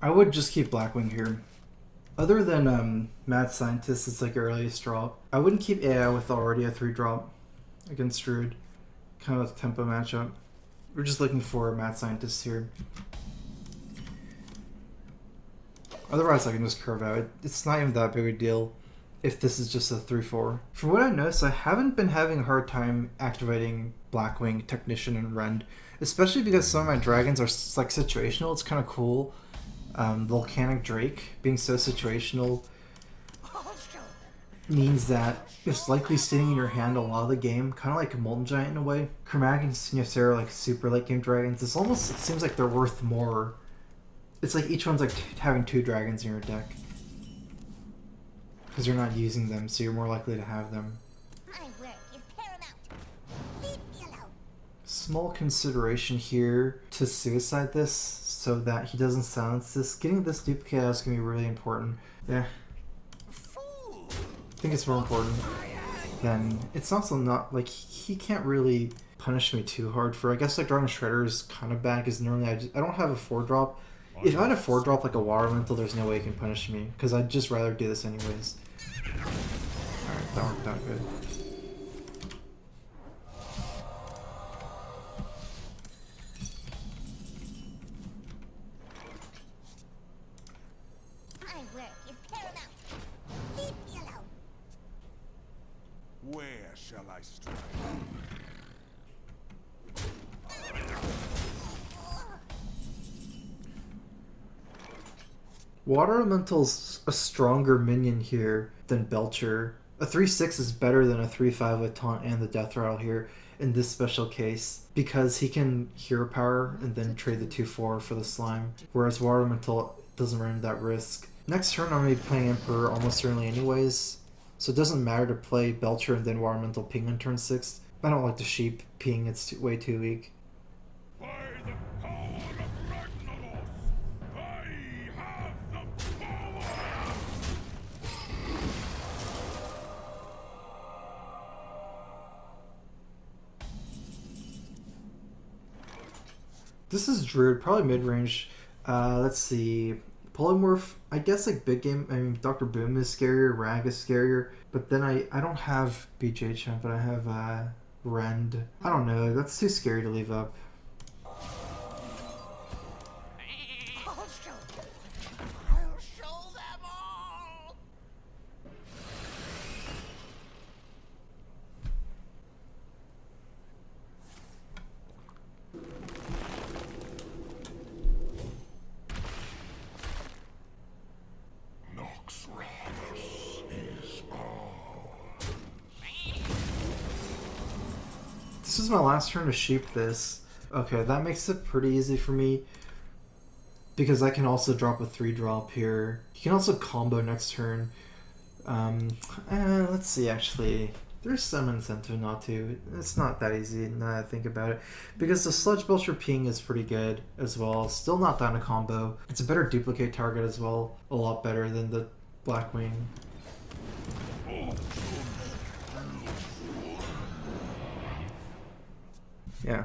I would just keep Blackwing here. Other than Mad Scientist, it's like earliest drop. I wouldn't keep AI with already a 3-drop against Druid. Kind of a tempo matchup. We're just looking for Mad Scientist here. Otherwise, I can just curve out. It's not even that big a deal if this is just a 3-4. From what I noticed, I haven't been having a hard time activating Blackwing, Technician, and Rend. Especially because some of my dragons are like situational. It's kind of cool. Volcanic Drake being so situational means that it's likely sitting in your hand a lot of the game, kind of like a Molten Giant in a way. Chromatic and Sinistera are like super late game dragons. It seems like they're worth more. It's like each one's like having 2 dragons in your deck. Because you're not using them, so you're more likely to have them. My work is paramount. Leave me alone. Small consideration here to suicide this so that he doesn't silence this. Getting this duplicate out is going to be really important. Yeah. I think it's more important than... It's also not, like, he can't really punish me too hard for... I guess, like, drawing a Shredder is kind of bad because normally I don't have a 4-drop. If I had a 4-drop like a Water Elemental, there's no way he can punish me because I'd just rather do this anyways. Alright, that worked out good. My work is paramount. Leave me alone. Where shall I strike? Water Elemental's a stronger minion here than Belcher. A 3-6 is better than a 3-5 with Taunt and the Death Rattle here in this special case because he can Hero Power and then trade the 2-4 for the Slime, whereas Water Elemental doesn't run into that risk. Next turn I'm going to be playing Emperor almost certainly anyways, so it doesn't matter to play Belcher and then Water Elemental ping on turn 6. I don't like the sheep ping, it's way too weak. This is Druid, probably mid-range. Let's see. Polymorph, I guess like big game, I mean Dr. Boom is scarier, Rag is scarier, but then I don't have BJ Champ, but I have Rend. I don't know, that's too scary to leave up. I'll show them all. This is my last turn to sheep this. Okay, that makes it pretty easy for me because I can also drop a 3-drop here. You can also combo next turn. Let's see, actually. There's some incentive not to. It's not that easy now that I think about it. Because the Sludge Belcher ping is pretty good as well. Still not down to combo. It's a better duplicate target as well. A lot better than the Blackwing. Yeah.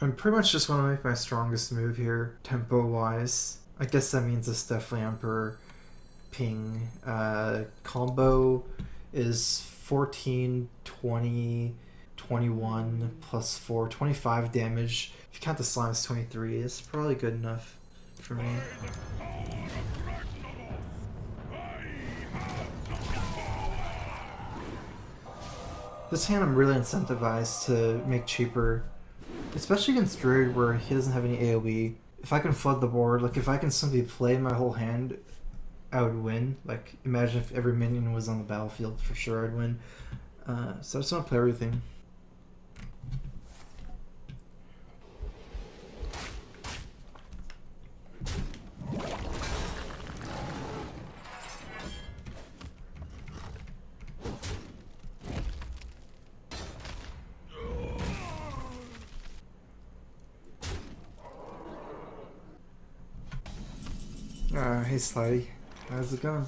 I pretty much just want to make my strongest move here, tempo-wise. I guess that means it's definitely Emperor ping. Combo is 14, 20, 21 plus 4, 25 damage. If you count the slime, it's 23. It's probably good enough for me. This hand I'm really incentivized to make cheaper. Especially against Druid where he doesn't have any AoE. If I can flood the board, like if I can simply play my whole hand, I would win. Like imagine if every minion was on the battlefield, for sure I'd win. So I just want to play everything. Hey Slidey, how's it going?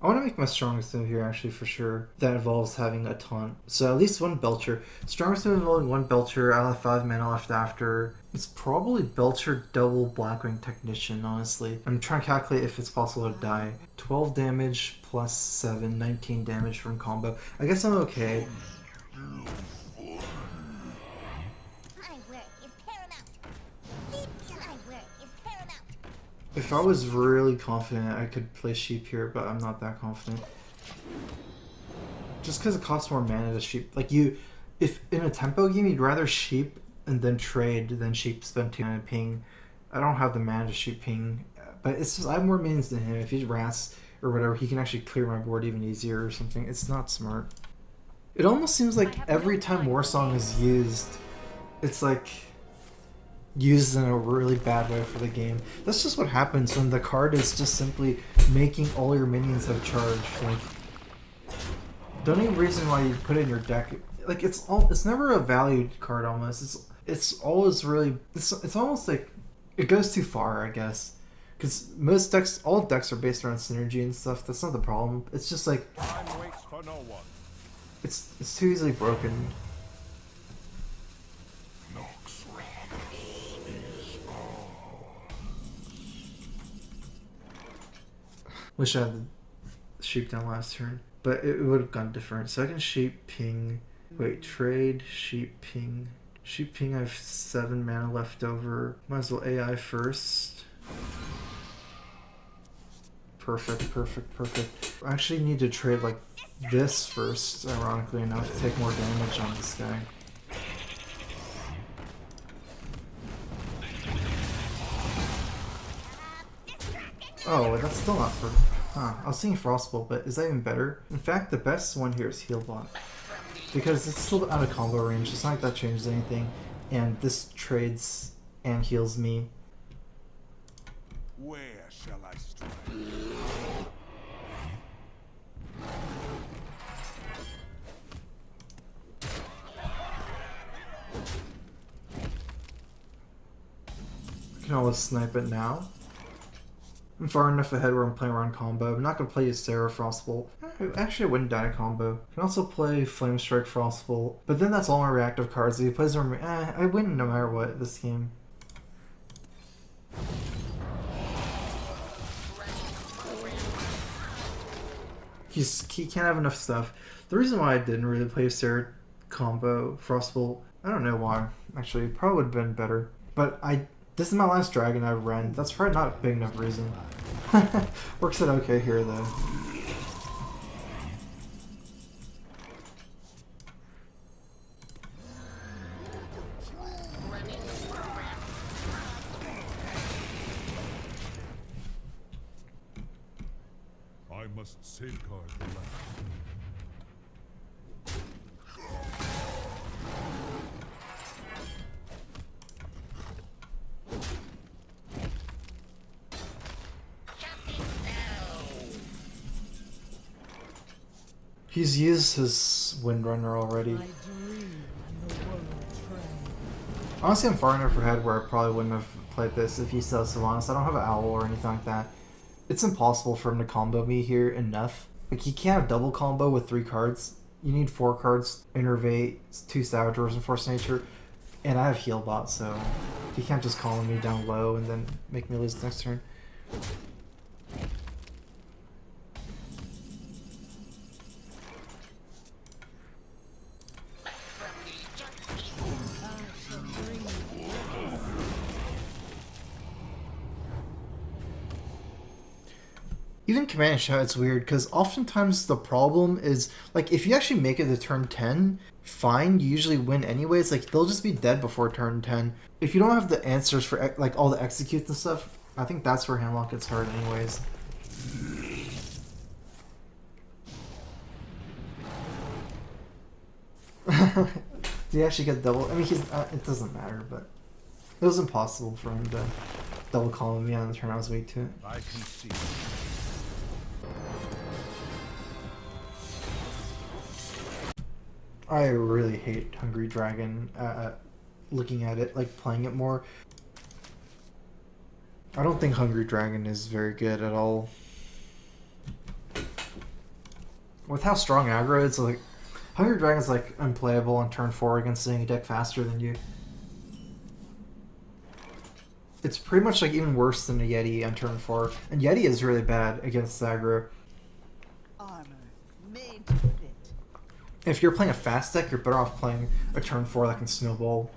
I want to make my strongest move here actually for sure. That involves having a taunt. So at least one Belcher. Strongest move involving one Belcher. I'll have 5 mana left after. It's probably Belcher double Blackwing Technician, honestly. I'm trying to calculate if it's possible to die. 12 damage plus 7, 19 damage from combo. I guess I'm okay. My work is paramount. My work is paramount. If I was really confident, I could play Sheep here, but I'm not that confident. Just because it costs more mana to Sheep. Like if in a tempo game you'd rather Sheep and then trade than Sheep spend 2 mana ping. I don't have the mana to Sheep ping, but it's just I have more minions than him. If he's Wraths or whatever, he can actually clear my board even easier or something. It's not smart. It almost seems like every time Warsong is used, it's like used in a really bad way for the game. That's just what happens when the card is just simply making all your minions have charge. Like, the only reason why you put it in your deck, like it's never a valued card almost. It's always really it's almost like it goes too far, I guess. Because most decks, all decks are based around synergy and stuff. That's not the problem. It's just like Time waits for no one. it's too easily broken. Wish I had the Sheep down last turn, but it would have gone different. So I can Sheep ping. Wait, trade Sheep ping. Sheep ping. I have 7 mana left over. Might as well AI first. Perfect, perfect, perfect. I actually need to trade like this first, ironically enough, to take more damage on this guy. Oh, that's still not for. Huh. I was thinking Frostbolt, but is that even better? In fact, the best one here is Healbot. Because it's still out of combo range. It's not like that changes anything. And this trades and heals me. Where shall I strike? I can always snipe it now. I'm far enough ahead where I'm playing around combo. I'm not going to play Ysera Frostbolt. Actually, I wouldn't die to combo. I can also play Flame Strike Frostbolt. But then that's all my reactive cards. If he plays them, I win no matter what this game. He can't have enough stuff. The reason why I didn't really play Ysera combo Frostbolt, I don't know why. Actually, it probably would have been better. But this is my last dragon I've run. That's probably not a big enough reason. Works out okay here though. I must safeguard the land. He's used his Windrunner already. Honestly, I'm far enough ahead where I probably wouldn't have played this if he still has Sylvanas. I don't have an Owl or anything like that. It's impossible for him to combo me here enough. Like, he can't have double combo with 3 cards. You need 4 cards, Innervate, 2 Saboteurs, and Force Nature. And I have Healbot, so he can't just call me down low and then make me lose next turn. Even Command and Shout, it's weird, because oftentimes the problem is, like, if you actually make it to turn 10, fine, you usually win anyways. Like, they'll just be dead before turn 10. If you don't have the answers for, like, all the executes and stuff, I think that's where Handlock gets hard anyways. Did he actually get double? I mean, it doesn't matter, but it was impossible for him to double column me on the turn I was weak to it. I can see. I really hate Hungry Dragon, looking at it, like playing it more. I don't think Hungry Dragon is very good at all. With how strong aggro it's like, Hungry Dragon's like unplayable on turn 4 against any deck faster than you. It's pretty much like even worse than a Yeti on turn 4. And Yeti is really bad against aggro. Armor made to fit. If you're playing a fast deck, you're better off playing a turn 4 that can snowball,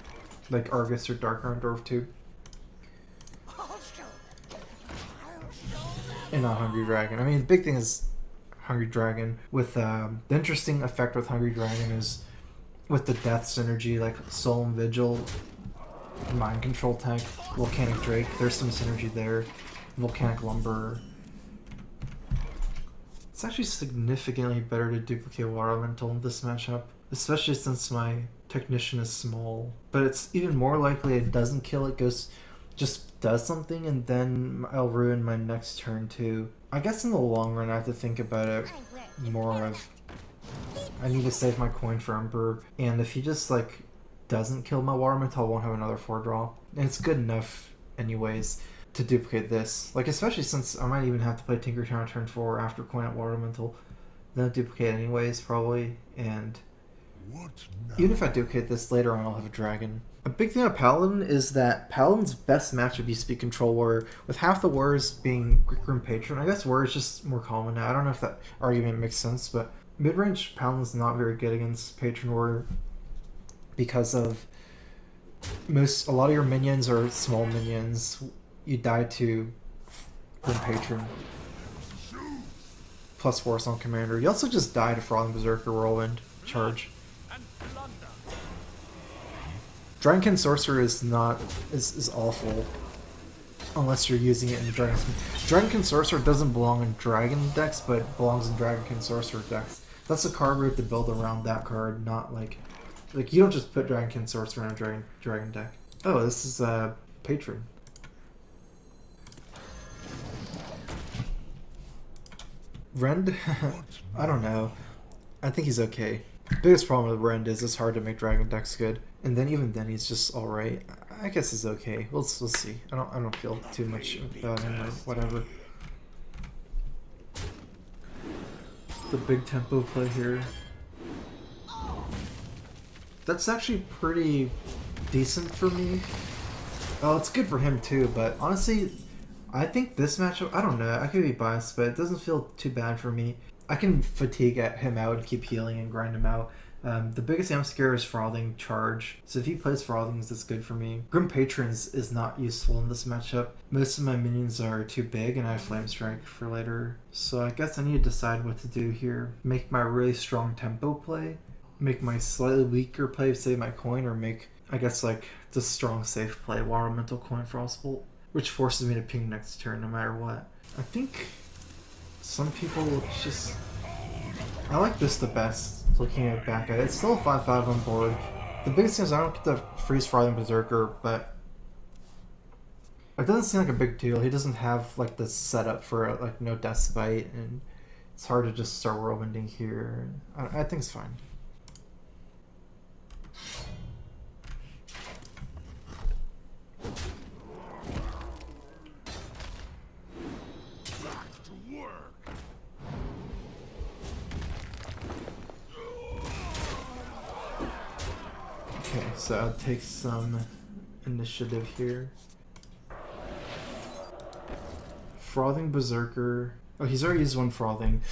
like Argus or Dark Iron Dwarf 2. I'll show them. I'll show them. And not Hungry Dragon. I mean, the big thing is Hungry Dragon. With the interesting effect with Hungry Dragon is with the death synergy, like Solemn Vigil, Mind Control Tank, Volcanic Drake. There's some synergy there. Volcanic Lumber. It's actually significantly better to duplicate Water Elemental in this matchup, especially since my Technician is small. But it's even more likely it doesn't kill, it just does something, and then I'll ruin my next turn too. I guess in the long run I have to think about it more of, I need to save my coin for Emperor, and if he just like doesn't kill my Water Elemental, I won't have another 4-draw. And it's good enough anyways to duplicate this. Like, especially since I might even have to play Tinkertown on turn 4 after coin out Water Elemental. Then I'll duplicate anyways, probably, and What now? even if I duplicate this later on, I'll have a dragon. A big thing about Paladin is that Paladin's best matchup used to be Control Warrior, with half the warriors being Grim Patron. I guess Warrior's just more common now. I don't know if that argument makes sense, but mid-range Paladin's not very good against Patron Warrior because of a lot of your minions are small minions. You die to Grim Patron plus Warsong Commander. You also just die to Frothing Berserker Whirlwind Charge. Dragonkin Sorcerer is awful unless you're using it in Dragonkin Sorcerer doesn't belong in Dragon decks, but it belongs in Dragonkin Sorcerer decks. That's a card route to build around that card, not like you don't just put Dragonkin Sorcerer in a dragon deck. Oh, this is Patron. Rend? I don't know. I think he's okay. Biggest problem with Rend is it's hard to make dragon decks good, and then even then he's just all right. I guess he's okay. We'll see. I don't feel too much about him or whatever. The big tempo play here. That's actually pretty decent for me. Oh, it's good for him too, but honestly, I think this matchup, I don't know, I could be biased, but it doesn't feel too bad for me. I can fatigue him out and keep healing and grind him out. The biggest jump scare is Frothing Charge, so if he plays Frothings, that's good for me. Grim Patrons is not useful in this matchup. Most of my minions are too big, and I have Flame Strike for later. So I guess I need to decide what to do here. Make my really strong tempo play, make my slightly weaker play, save my coin, or make, I guess, like, the strong safe play, Water Elemental Coin Frostbolt, which forces me to ping next turn no matter what. I think some people just... I like this the best, looking back at it. It's still a 5-5 on board. The biggest thing is I don't get to freeze Frothing Berserker, but it doesn't seem like a big deal. He doesn't have like the setup for like no Death Spite, and it's hard to just start whirlwinding here. I think it's fine. Okay, so I'll take some initiative here. Frothing Berserker. Oh, he's already used one Frothing.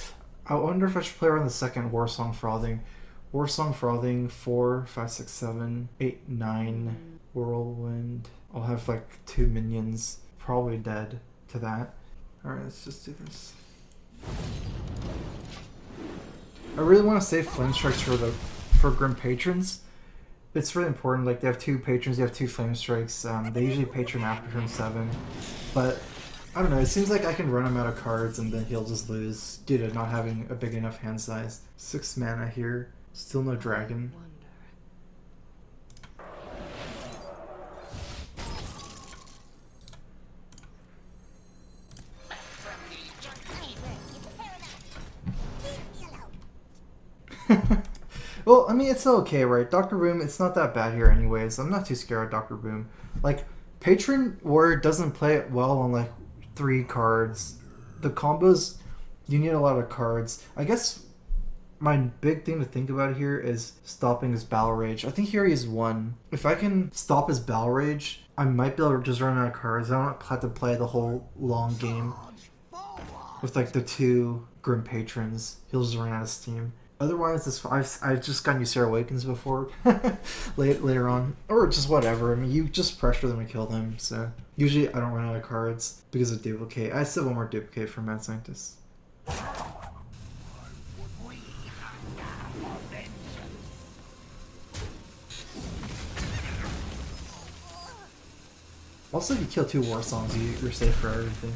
I wonder if I should play around the second Warsong Frothing. Warsong Frothing, 4, 5, 6, 7, 8, 9. Whirlwind. I'll have like 2 minions. Probably dead to that. Alright, let's just do this. I really want to save Flame Strikes for Grim Patrons. It's really important. Like, they have 2 patrons, you have 2 Flame Strikes. They usually patron after turn 7. But, I don't know, it seems like I can run him out of cards and then he'll just lose due to not having a big enough hand size. 6 mana here. Still no dragon. Well, I mean, it's okay, right? Dr. Boom, it's not that bad here anyways. I'm not too scared of Dr. Boom. Like, Patron Warrior doesn't play it well on like 3 cards. The combos, you need a lot of cards. I guess my big thing to think about here is stopping his Battle Rage. I think he already has 1. If I can stop his Battle Rage, I might be able to just run out of cards. I don't have to play the whole long game with like the 2 Grim Patrons. He'll just run out of steam. Otherwise, I've just gotten Ysera Awakens before later on. Or just whatever. I mean, you just pressure them and kill them. So usually I don't run out of cards because of duplicate. I still have 1 more duplicate for Mad Scientist. Also, if you kill 2 War Songs, you're safe for everything.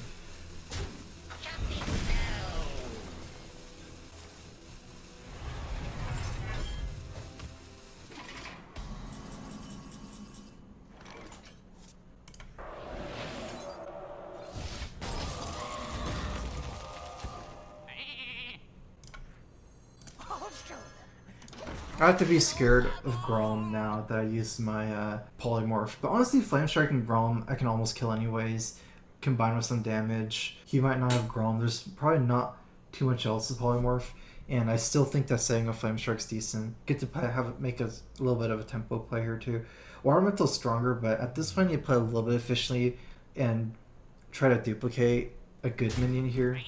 I have to be scared of Grom now that I use my polymorph. But honestly, Flame Strike and Grom I can almost kill anyways. Combined with some damage. He might not have Grom. There's probably not too much else to polymorph. And I still think that setting of Flame Strike's decent. Get to make a little bit of a tempo play here too. Water Elemental's stronger, but at this point you play a little bit efficiently and try to duplicate a good minion here.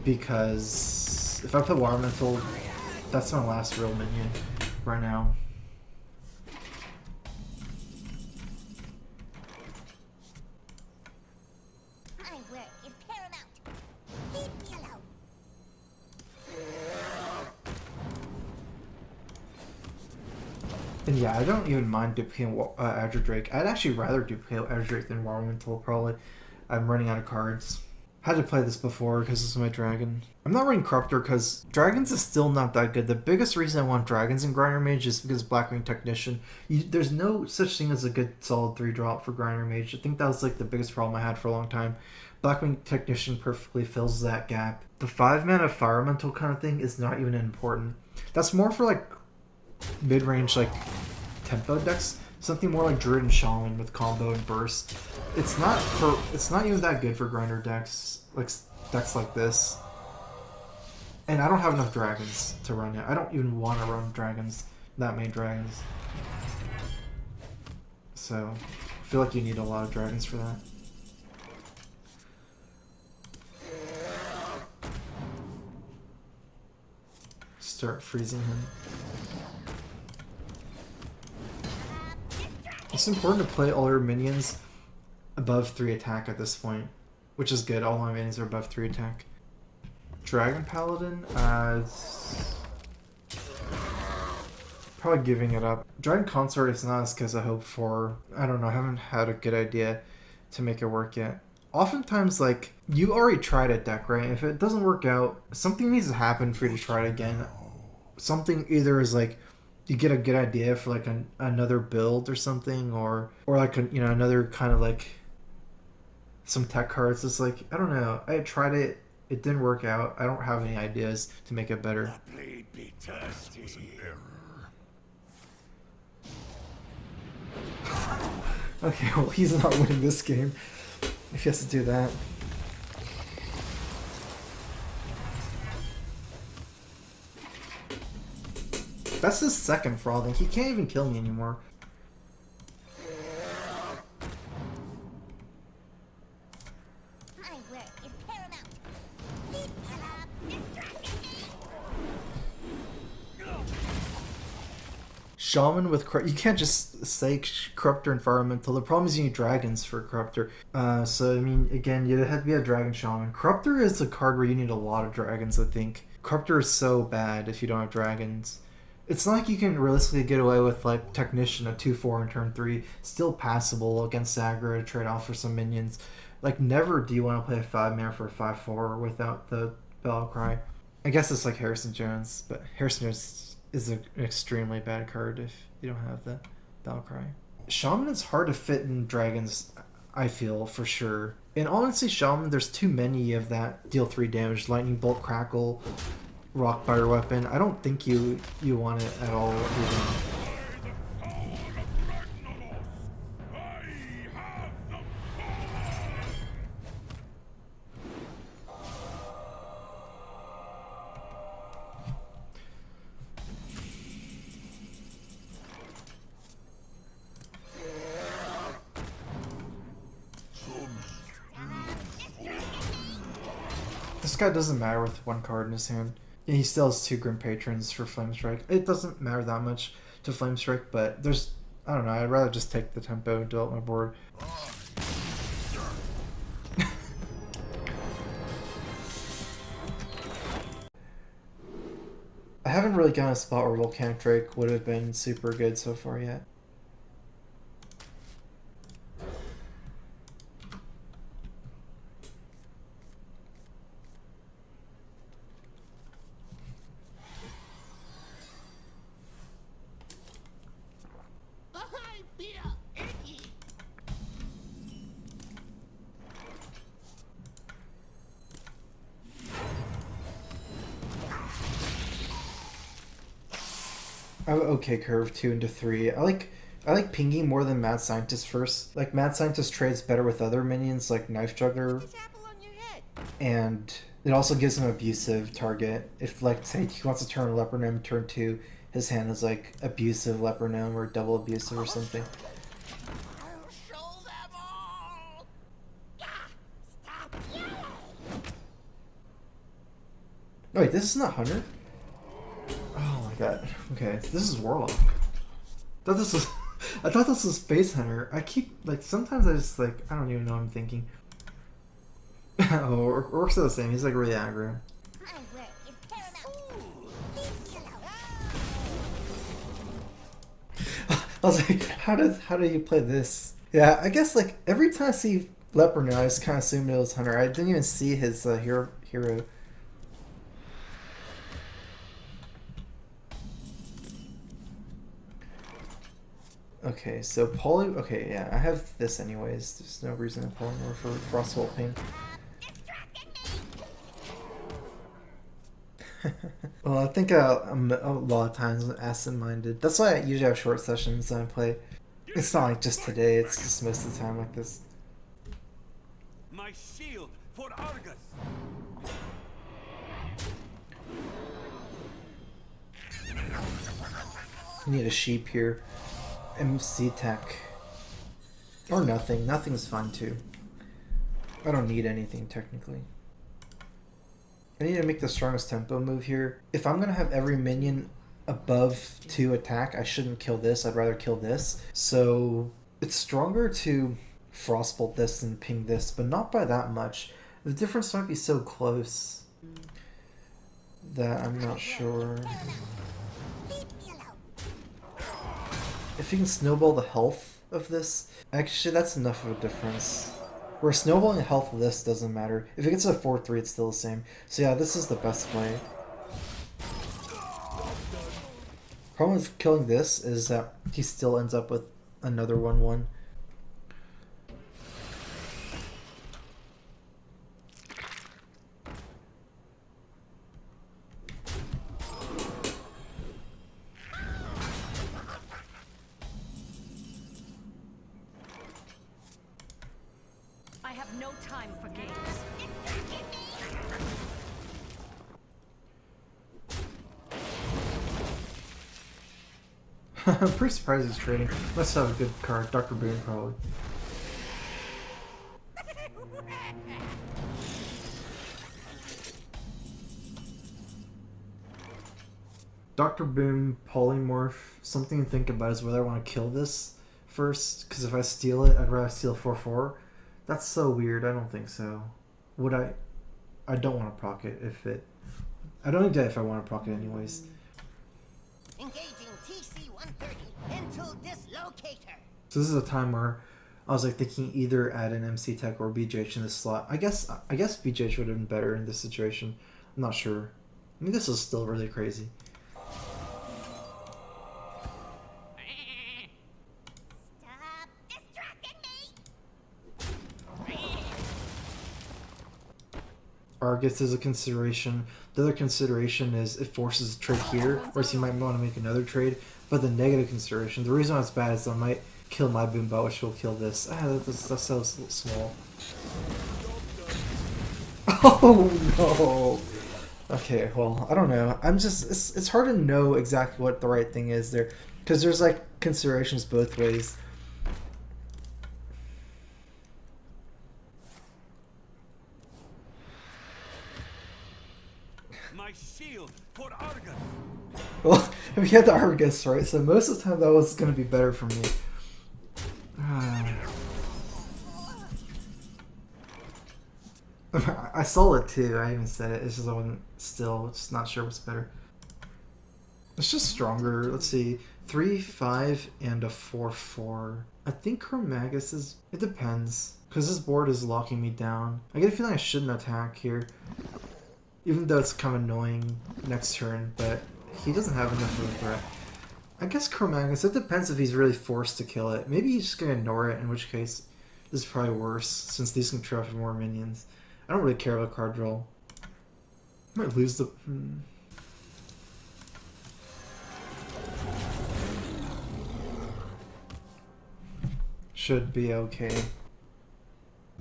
Because if I play Water Elemental, that's my last real minion right now. My work is paramount. Leave me alone. And yeah, I don't even mind duplicating Azure Drake. I'd actually rather duplicate Azure Drake than Water Elemental, probably. I'm running out of cards. Had to play this before because this is my dragon. I'm not running Corruptor because dragons is still not that good. The biggest reason I want dragons in Grinder Mage is because Blackwing Technician. There's no such thing as a good solid 3-drop for Grinder Mage. I think that was like the biggest problem I had for a long time. Blackwing Technician perfectly fills that gap. The 5-mana Fire Elemental kind of thing is not even important. That's more for like mid-range like tempo decks. Something more like Druid and Shaman with combo and burst. It's not even that good for grinder decks like this. And I don't have enough dragons to run it. I don't even want to run dragons, that many dragons. So I feel like you need a lot of dragons for that. Start freezing him. It's important to play all your minions above 3 attack at this point, which is good. All my minions are above 3 attack. Dragon Paladin, probably giving it up. Dragon Consort is not as good as I hoped for. I don't know, I haven't had a good idea to make it work yet. Oftentimes, like, you already tried a deck, right? If it doesn't work out, something needs to happen for you to try it again. Something either is like, you get a good idea for like another build or something, or like another kind of like some tech cards. It's like, I don't know, I tried it, it didn't work out. I don't have any ideas to make it better. Be thirsty. Was an error. Okay, well, he's not winning this game if he has to do that. That's his second frothing. He can't even kill me anymore. My work is paramount. Leave me alone. Shaman with you can't just say Corruptor and Fire Elemental. The problem is you need dragons for Corruptor. So I mean, again, you have to be a Dragon Shaman. Corruptor is a card where you need a lot of dragons, I think. Corruptor is so bad if you don't have dragons. It's not like you can realistically get away with like Technician at 2/4 in turn 3, still passable against aggro to trade off for some minions. Like, never do you want to play a 5-mana for a 5/4 without the Battlecry. I guess it's like Harrison Jones, but Harrison Jones is an extremely bad card if you don't have the Battlecry. Shaman is hard to fit in dragons, I feel, for sure. And honestly, Shaman, there's too many of that deal 3 damage, Lightning Bolt, Crackle, Rock Fire Weapon. I don't think you want it at all even. This guy doesn't matter with one card in his hand. And he still has 2 Grim Patrons for Flame Strike. It doesn't matter that much to Flame Strike, but there's... I don't know, I'd rather just take the tempo and develop my board. I haven't really gotten a spot where Volcanic Drake would have been super good so far yet. I have an okay curve 2 into 3. I like pinging more than Mad Scientist first. Like Mad Scientist trades better with other minions like Knife Juggler, and it also gives him abusive target. If like say he wants to turn Leper Gnome turn 2, his hand is like abusive Leper Gnome or double abusive or something. I'll show them all. Stop yelling. Oh, wait, this is not Hunter? Oh my god. Okay, this is Warlock. I thought this was Space Hunter. I keep, like, sometimes I just, like, I don't even know what I'm thinking. Oh, Orcs are the same. He's, like, really aggro. My work is paramount. Leave me alone. I was like, how do you play this? Yeah, I guess, like, every time I see Leper now, I just kind of assumed it was Hunter. I didn't even see his hero. Okay, so poly. Okay, yeah, I have this anyways. There's no reason to polymorph for Frostbolt Ping. Well, I think I'm a lot of times absent-minded. That's why I usually have short sessions and I play. It's not like just today. It's just most of the time like this. My shield for Argus. I need a sheep here. MC Tech. Or nothing. Nothing's fine too. I don't need anything technically. I need to make the strongest tempo move here. If I'm gonna have every minion above 2 attack, I shouldn't kill this. I'd rather kill this. So it's stronger to Frostbolt this than ping this, but not by that much. The difference might be so close that I'm not sure. If you can snowball the health of this, actually that's enough of a difference. Where snowballing the health of this doesn't matter. If it gets a 4-3, it's still the same. So yeah, this is the best play. Problem with killing this is that he still ends up with another 1-1. I have no time for games. I'm pretty surprised he's trading. Must have a good card. Dr. Boone, probably. Dr. Boom, Polymorph. Something to think about is whether I want to kill this first. Because if I steal it, I'd rather steal 4-4. That's so weird. I don't think so. Would I? I don't want to proc it if it... I don't need to if I want to proc it anyways. Engaging TC-130 into dislocator. So this is a time where I was like thinking either add an MC Tech or BJH in this slot. I guess BJH would have been better in this situation. I'm not sure. I mean, this is still really crazy. Stop distracting me. Argus is a consideration. The other consideration is it forces a trade here, whereas he might want to make another trade. But the negative consideration, the reason why it's bad is I might kill my Boombot, which will kill this. That's so small. Oh no! Okay, well, I don't know. I'm just, it's hard to know exactly what the right thing is there. Because there's like considerations both ways. My shield for Argus. Well, we had the Argus, right? So most of the time that was going to be better for me. I saw it too. I even said it. It's just I wasn't still just not sure what's better. It's just stronger. Let's see, 3/5 and a 4/4. I think Chromagus is. It depends because this board is locking me down. I get a feeling I shouldn't attack here, even though it's kind of annoying next turn. But he doesn't have enough of a threat. I guess Chromagus. It depends if he's really forced to kill it. Maybe he's just gonna ignore it. In which case, this is probably worse since these can trap more minions. I don't really care about card draw. I might lose the. Should be okay.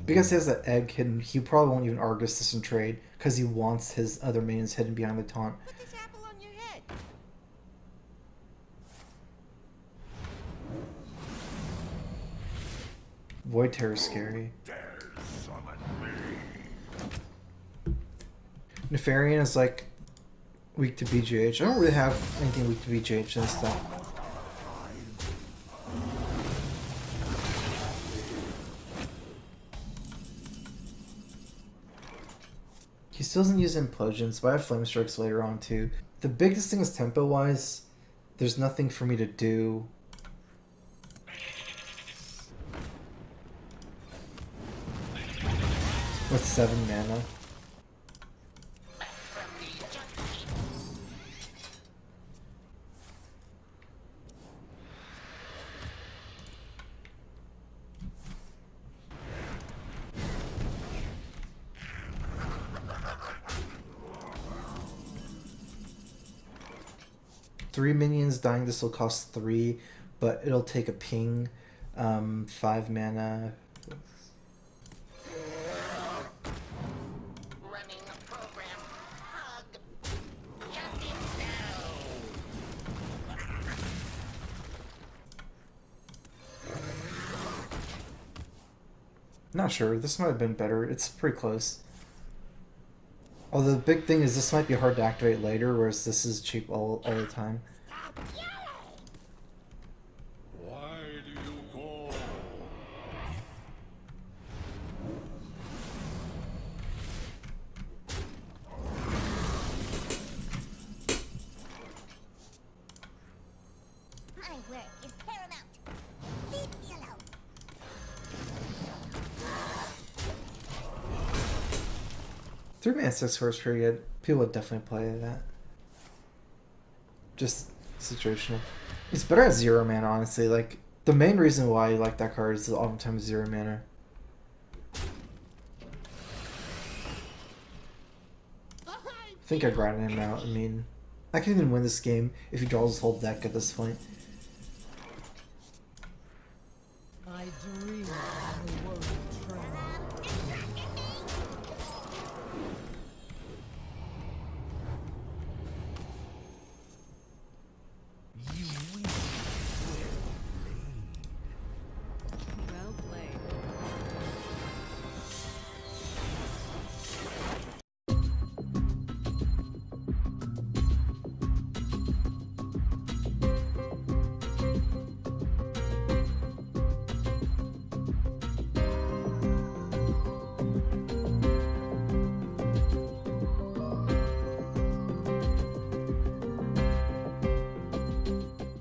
Because he has that egg hidden, he probably won't even Argus this in trade because he wants his other minions hidden behind the taunt. Put this apple on your head. Void Terror is scary. Nefarian is like weak to BGH. I don't really have anything weak to BGH and stuff. He still doesn't use Implosions, but I have Flame Strikes later on too. The biggest thing is tempo wise, there's nothing for me to do. With 7 mana. Three minions dying, this will cost 3, but it'll take a ping, 5 mana. Running a program. Hug. Jumping down. Not sure, this might have been better. It's pretty close. Although the big thing is this might be hard to activate later, whereas this is cheap all the time. Why do you go? My work is paramount. Leave me alone. Three mana 6/4 is pretty good. People would definitely play that. Just situational. It's better at 0 mana, honestly. Like, the main reason why I like that card is oftentimes 0 mana. I think I grinded him out. I mean, I can even win this game if he draws his whole deck at this point.